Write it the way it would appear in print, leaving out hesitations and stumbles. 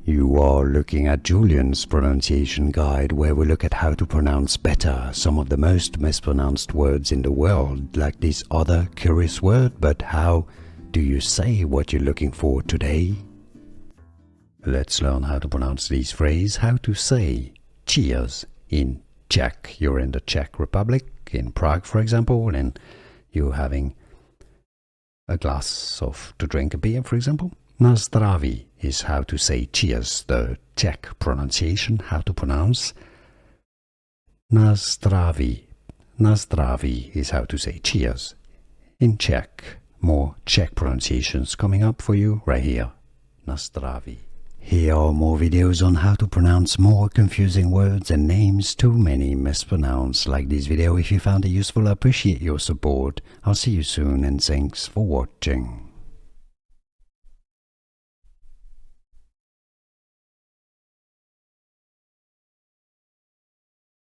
You are looking at Julian's pronunciation guide, where we look at how to pronounce better some of the most mispronounced words in the world, like this other curious word. But how do you say what you're looking for today? Let's learn how to pronounce this phrase, how to say cheers in Czech. You're in the Czech Republic, in Prague for example, and you're having a glass to drink a beer for example. Na zdraví is how to say cheers, the Czech pronunciation, how to pronounce. Na zdraví. Na zdraví is how to say cheers in Czech. More Czech pronunciations coming up for you right here. Na zdraví. Here are more videos on how to pronounce more confusing words and names too many mispronounced. Like this video if you found it useful. I appreciate your support. I'll see you soon and thanks for watching.